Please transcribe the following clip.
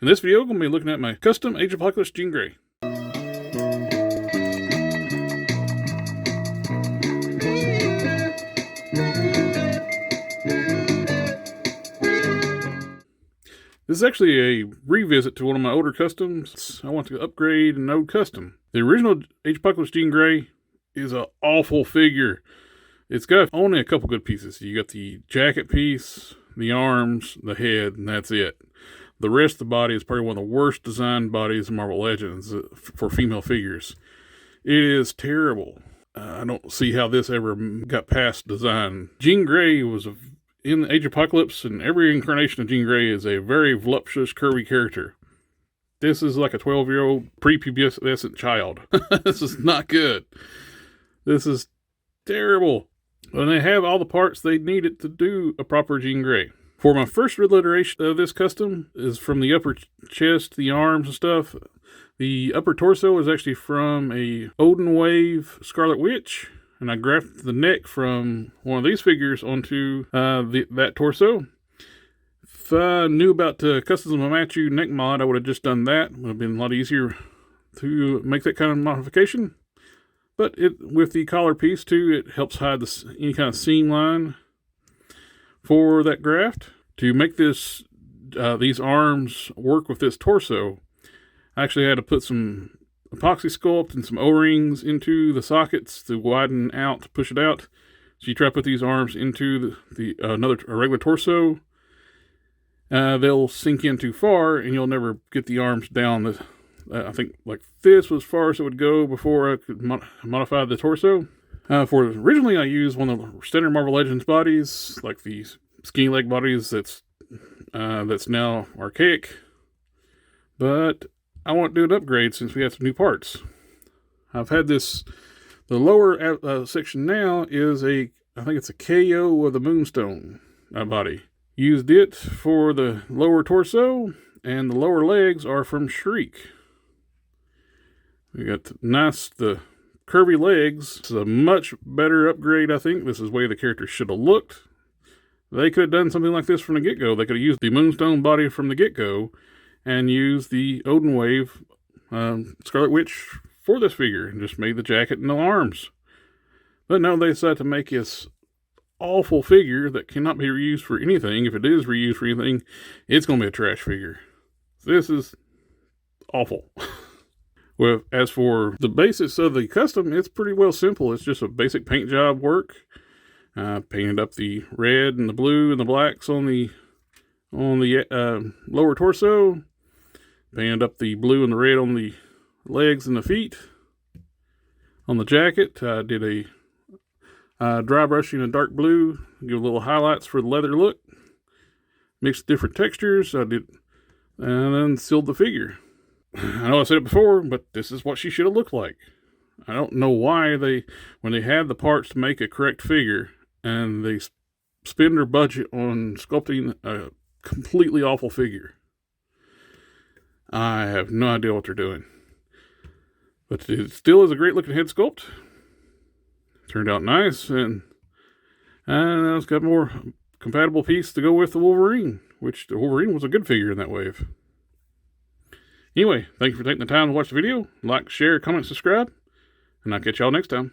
In this video, I'm going to be looking at my custom Age of Apocalypse Jean Grey. This is actually a revisit to one of my older customs. I want to upgrade an old custom. The original Age of Apocalypse Jean Grey is an awful figure. It's got only a couple good pieces. You got the jacket piece, the arms, the head, and that's it. The rest of the body is probably one of the worst designed bodies in Marvel Legends for female figures. It is terrible. I don't see how this ever got past design. Jean Grey was in Age of Apocalypse, and every incarnation of Jean Grey is a very voluptuous, curvy character. This is like a 12-year-old prepubescent child. This is not good. This is terrible. And they have all the parts they needed to do a proper Jean Grey. For my first iteration of this custom is from the upper chest, the arms and stuff. The upper torso is actually from a Odin Wave Scarlet Witch. And I grafted the neck from one of these figures onto that torso. If I knew about Customs Mamatchu neck mod, I would have just done that. It would have been a lot easier to make that kind of modification. But with the collar piece too, it helps hide any kind of seam line for that graft. To make these arms work with this torso, I actually had to put some epoxy sculpt and some O-rings into the sockets to widen out, to push it out. So you try to put these arms into a regular torso, they'll sink in too far and you'll never get the arms down. I think like this was as far as it would go before I could modify the torso. Originally I used one of the standard Marvel Legends bodies, like the skinny leg bodies that's now archaic. But I want to do an upgrade since we have some new parts. I've had the lower section now is I think it's a KO with a Moonstone body. Used it for the lower torso, and the lower legs are from Shriek. We got the curvy legs. This is a much better upgrade, I think. This is the way the character should have looked. They could have done something like this from the get-go. They could have used the Moonstone body from the get-go and used the Odin Wave Scarlet Witch for this figure and just made the jacket and the arms. But no, they decided to make this awful figure that cannot be reused for anything. If it is reused for anything, it's going to be a trash figure. This is awful. Well, as for the basics of the custom, it's pretty well simple. It's just a basic paint job work. Painted up the red and the blue and the blacks on the lower torso. Painted up the blue and the red on the legs and the feet. On the jacket, I did a dry brushing in dark blue, give a little highlights for the leather look. Mixed different textures, and then sealed the figure. I know I said it before, but this is what she should have looked like. I don't know why when they had the parts to make a correct figure, and they spend their budget on sculpting a completely awful figure. I have no idea what they're doing. But it still is a great looking head sculpt. Turned out nice, and it's got more compatible piece to go with the Wolverine, which the Wolverine was a good figure in that wave. Anyway, thank you for taking the time to watch the video. Like, share, comment, subscribe, and I'll catch y'all next time.